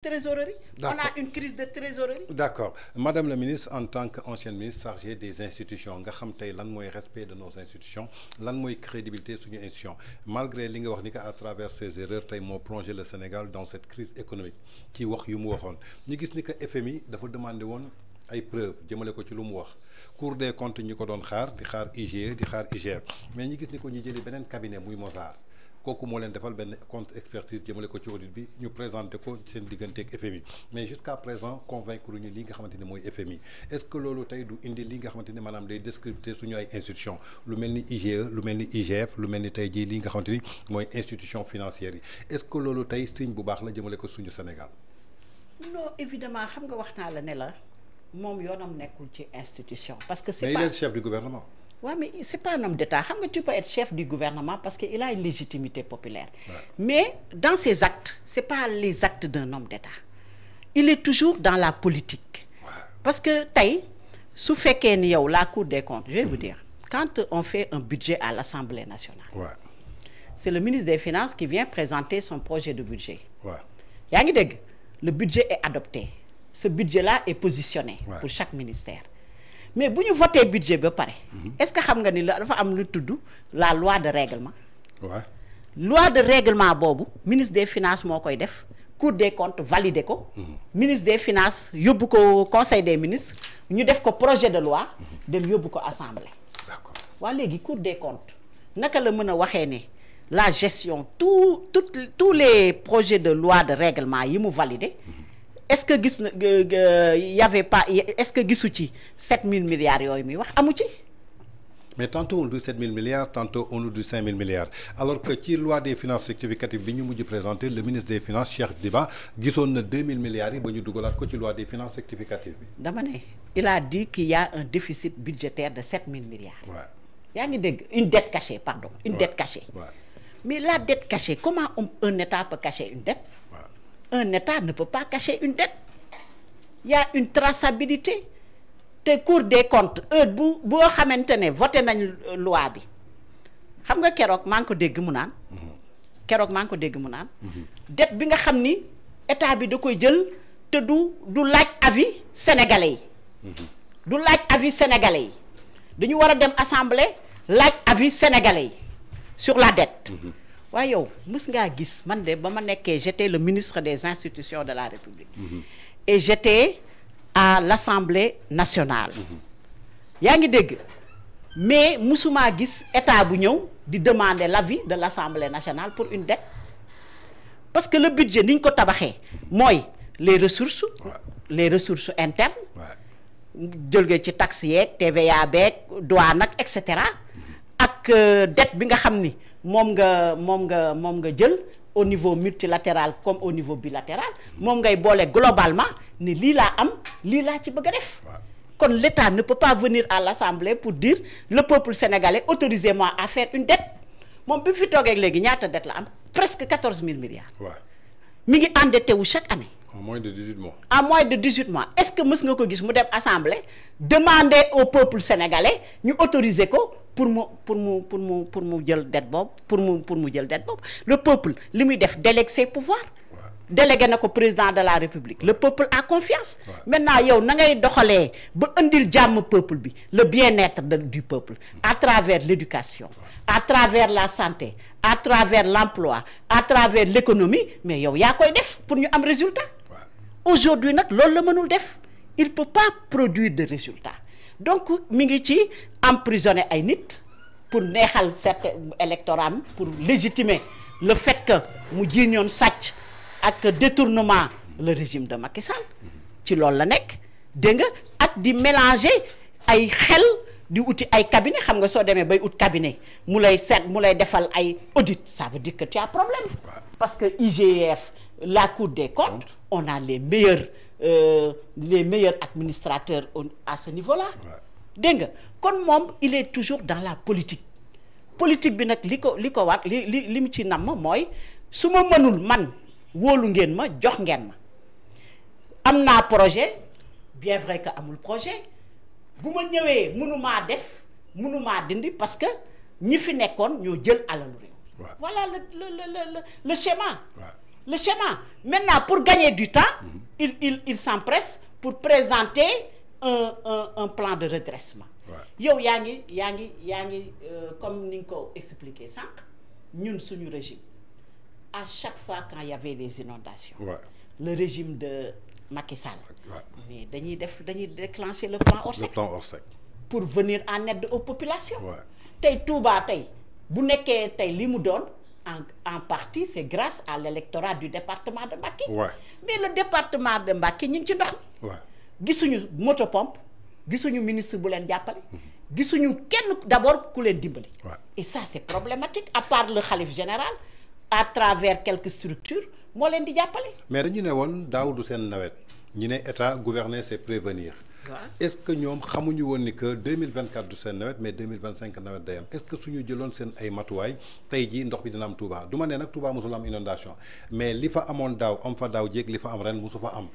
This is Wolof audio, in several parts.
trésorerie. On a une crise de trésorerie. D'accord. Madame la ministre, en tant qu'ancienne ministre chargée des institutions, nga xam tay lan moy respect de nos institutions, lan moy crédibilité suñu institution, malgré li nga wax ni que à travers ces erreurs tay mo plongé le Sénégal dans cette crise économique ci wax yu mu waxone. ñu gis ni que FMI dafa demandé won ay preuves jëmale ko ci lu mu wax Cour des comptes ñi ko doon xaar di xaar IGE di xaar IGF mais ñi gis ni ko ñu jëli benen cabinet muy Mozart kooku moo leen defal benn compte expertise jëmale ko ci audit bi ñu présenté ko seen diggante ak FMI mais jusqu'à présent convaincre ñu li nga xamante ni mooy FMI est-ce que loolu tey du indi li nga xamante ni maanaam day descripter suñu ay institutions lu mel ni IGE lu mel ni IGF lu mel ni tey jii li nga xamante ni mooy institution financière yi est-ce que loolu tey signe bu baax la jëmale ko suñu Sénégal. Non évidemment xam nga wax naa la ne la moom yoonam nekkul ci institution. parce que c'est mais pas il est chef du gouvernement. Oui, mais c'est pas un homme d'État. Tu peux être chef du gouvernement parce qu'il a une légitimité populaire. Ouais. Mais dans ses actes, ce n'est pas les actes d'un homme d'État. Il est toujours dans la politique. Ouais. Parce que, sous fait qu'il y a la Cour des comptes, je vais vous dire, quand on fait un budget à l'Assemblée nationale, ouais. C'est le ministre des Finances qui vient présenter son projet de budget. Ouais. Le budget est adopté. Ce budget-là est positionné ouais. pour chaque ministère. Mais si nous votons le budget, est-ce que vous savez la loi de règlement? Ouais. Loi de règlement, le ministre des Finances a fait, Cour des comptes validé, ministre des Finances a Conseil des ministres, nous avons fait un projet de loi, nous avons fait l'Assemblée. D'accord. Voilà, la Cour des comptes, la gestion, tous les projets de loi de règlement, ils ont validé. Est-ce que il y avait pas est-ce que gisouti 7 000 milliards yoy mi wax amu ci. Mais tantôt on dit 7 000 milliards, tantôt on nous dit 5 000 milliards. Alors que ci loi des finances rectificatives bi ñu mujj présenter le ministre des finances Cheikh Diba gisoon na 2 000 milliards yi ba ñu dugalat ko ci loi des finances rectificatives bi. Dama né il a dit qu'il y a un déficit budgétaire de 7 000 milliards. Ouais. Yaa ngi dégg une dette cachée pardon, une ouais. dette cachée. Ouais. Mais la dette cachée, comment un État peut cacher une dette? Un État ne peut pas cacher une dette. Il y a une traçabilité. Te Cour des comptes, vous avez voté la loi. Vous savez que manko dégg mu naan kérok manko dégg mu naan dette bi nga xamni état bi da koy jël te du laaj avis sénégalais du laaj avis sénégalais dañu wara dem assemblée laaj avis sénégalais sur la dette. Ouais, yow mus nga gis man de bama nekké j'étais le ministre des institutions de la République et j'étais à l'Assemblée nationale yaa ngi dégg mais musuma gis état bu ñëw di demander l'avis de l'Assemblée nationale pour une dette parce que le budget niñ ko tabaxé moy les ressources internes jëlgé ci taxes yeeg TVA beeg douane ak etc. ak dette bi nga xamni mom nga jël au niveau multilatéral comme au niveau bilatéral mom ngay bolé globalement ni li la am li la ci bëgg def kon l'État ne peut pas venir à l'Assemblée pour dire le peuple sénégalais autorisez-moi à faire une dette mom bi fi togué légui ñaata dette la am presque 14 000 milliards mi ngi endetté wu chaque année en moins de 18 mois. En moins de 18 mois. Est-ce que nous avons vu l'Assemblée demander au peuple sénégalais nous autoriser pour nous dette le peuple lui délègue ses pouvoirs. Délégué au président de la République. Le peuple a confiance. Maintenant, yow na ngay doxalé ba andil jamm peuple bi, le bien-être du peuple à travers l'éducation, à travers la santé, à travers l'emploi, à travers l'économie, mais yow ya koy def pour ñu am résultat. Aujourd'hui nak loolu la mënul def. Il peut pas produire de résultats. Donc mi ngi ci emprisonner ay nit pour neexal certain électorat pour légitimer le fait que mu jiñoon sàcc ak détournement le régime de Macky Sall ci loolu la nek dégg nga ak di mélanger ay xel di outil ay cabinet xam nga so démé bay out cabinet mu lay defal ay audit ça veut dire que tu as problème parce que IGF la Cour des comptes on a les meilleurs administrateurs à ce niveau-là dégg nga kon mom il est toujours dans la politique bi nak liko wat li ci nam moy suma mënul man wóolu ngeen ma jox ngeen ma am naa projet bien vrai que amul projet bu ma ñëwee mënumaa dindi parce que ñi fi nekkoon ñoo jël alalu réew voilà le schéma le schéma. Maintenant, pour gagner du temps, il s'empresse pour présenter un plan de redressement. yow yaa ngi comme ni nga ko expliqué sànq ñun suñu régime à chaque fois quand il y avait les inondations. Le régime de Macky Sall. mais dañuy déclencher le plan Orsec. Pour venir en aide aux populations. tey Touba tey bu nekkee tey li mu doon en partie c'est grâce à l'électorat du département de Mbacké. mais le département de Mbacké ñu ngi ci ndox mi. gisuñu motopompe gisuñu ministre bu leen jàppale. gisuñu kenn d'abord ku leen dimbali. et ça c'est problématique à part le khalife général à travers quelques structures moo leen di jàppale. mais dañu ne woon daaw du seen nawet ñu ne état gouverner c'est prévenir. est-ce que ñoom xamuñu woon ni que 2024 du seen nawet mais 2025 nawet day am est-ce que suñu jëloon seen ay matuwaay tey jii ndox bi dina am Touba du ma ne nag Touba mosul am inondation mais li fa amoon daaw am fa daaw jéeg li fa am ren mosu fa am.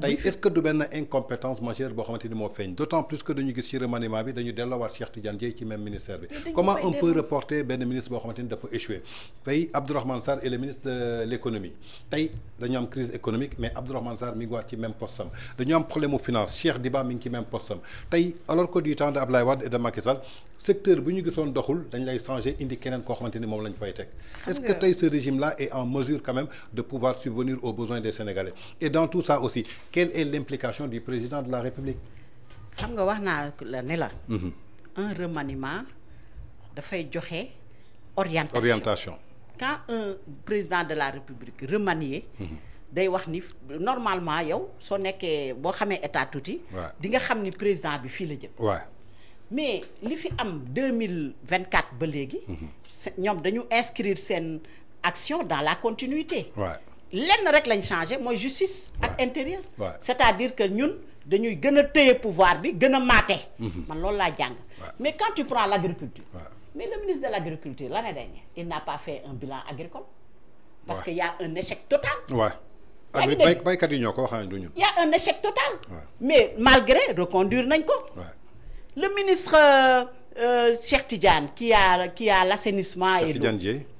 tey est-ce que du benn incompétence majeure boo xamante ni moo feeñ d'autant plus que dañu gis ci remaniement bi dañu delloowaat Cheikh Tidiane Dièye ci même ministère bi comment on peut reporter benn ministre boo xamante ni dafa échoué tey Abdourahmane Sarr est le ministre de l'économie tey dañu am crise économique mais Abdourahmane Sarr mi ngi waat ci même poste am dañu am problème mu finance Cheikh Diba mi ngi ci même poste am tey alors que du temps de Abdoulaye Wade et de Macky Sall secteur bu ñu gisoon doxul dañ lay changer indi keneen koo xamante ni moom lañ fay teg est-ce que tey ce régime-là est en mesure quand même de pouvoir subvenir aux besoins des Sénégalais et dans tout ça aussi quelle est l'implication du président de la République. xam nga wax naa la ne la. un remaniement dafay joxe orientation. quand un président de la République remanié. day wax ni normalement yow soo nekkee boo xamee état tuuti. di nga xam ni président bi fii la jëm. mais li fi am 2024 ba léegi. ñoom dañu inscrire seen action dans la continuité. lenn rek lañ changé mooy justice ak intérieur. c'est-à-dire que ñun dañuy gën a téye pouvoir bi gën a maate. man loolu laa jàng. mais quand tu prends l'agriculture. mais le ministre de l'agriculture l'année dernière il n'a pas fait un bilan agricole. parce que y a un échec total. baykat yi ñoo ko waxee du ñun. y a un échec total. mais malgré reconduire nañ ko. le ministre Cheikh Tidiane qui a l'assainissement et l'eau.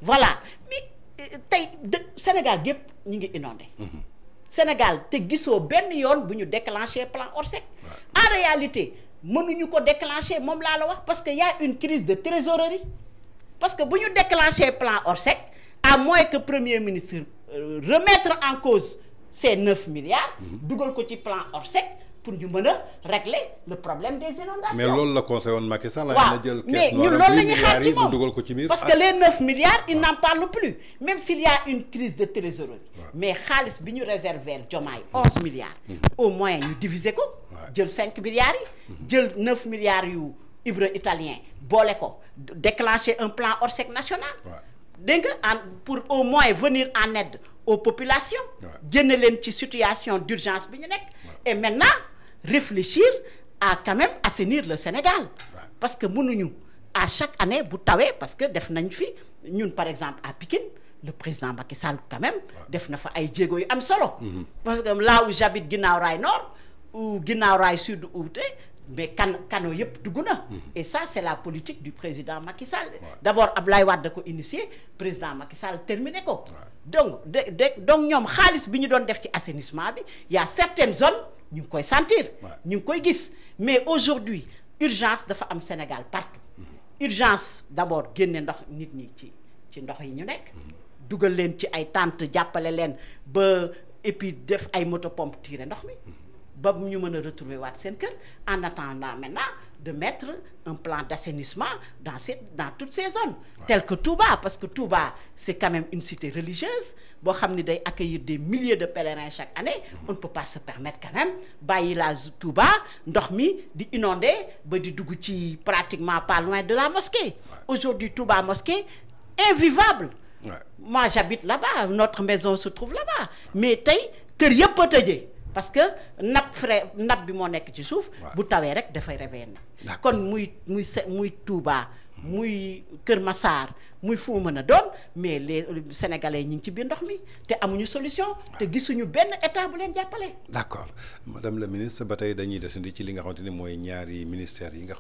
Voilà mais tey Sénégal gépp ñu ngi inondé. Sénégal te gisoo benn yoon bu ñu déclencher plan Orsec. en réalité mënuñu ko déclencher moom laa la wax parce que y a une crise de trésorerie parce que bu ñu déclencher plan Orsec à moins que premier ministre remettre en cause ces 9 milliards. dugal ko ci plan Orsec. pour ñu mën a régler le problème des inondations. mais loolu la conseil woon Macky Sall. mais ñun loolu la ñuy xaar ci moom parce que les 9 milliards il n'en parle plus même s'il y a une crise de trésorerie. mais xaalis bi ñu réserver Diomaye 11 milliards. au moins ñu diviser ko. jël 5 milliards yi. jël 9 milliards yu Ibra italien boole ko déclencher un plan Orsec national. dégg nga pour au moins venir en aide aux populations. génne leen ci situation d'urgence bi ñu nekk. et maintenant réfléchir à quand même assainir le Sénégal. parce que mënuñu à chaque année bu tawee parce que def nañ fi ñun par exemple à Pikine le président Macky Sall quand même def na fa ay jéego yu am solo. parce que là où j'habite Guinaw Rail Nord ou Guinaw Rail Sud ou mais canaux yëpp dugg na. et ça c'est la politique du président Macky Sall. d'abord Abdoulaye Wade da ko initié président Macky Sall terminé ko. donc donc ñoom xaalis bi ñu doon def ci assainissement bi y a certaines zones ñu ngi koy sentir. ñu ngi koy gis mais aujourd'hui urgence dafa am Sénégal partout. urgence d'abord génne ndox nit ñi ci ndox yi ñu nekk. dugal leen ci ay tentes jàppale leen ba et puis def ay motopompe tirer ndox mi. ba ñu mën a retrouver waat seen kër en attendant maintenant de mettre un plan d'assainissement dans toutes ces zones telles que Touba parce que Touba c'est quand même une cité religieuse boo xam ni day accueillir des milliers de pèlerins chaque année on ne peut pas se permettre quand même bàyyi la Touba ndox mi di inonder ba di dugg ci pratiquement pas loin de la mosquée aujourd'hui Touba mosquée invivable moi j'habite là-bas notre maison se trouve là-bas mais tey kër yëpp a tëjee parce que nappe bi moo nekk ci suuf. bu tawee rek dafay réveiller na. kon muy Touba muy Kër Massar muy fu mu mën a doon mais les Sénégalais ñi ngi ci biir ndox mi te amuñu solution. te gisuñu benn état bu leen jàppale. d'accord madame la ministre ba tey dañuy desandi ci li nga xamante ni mooy ñaari ministères yi nga.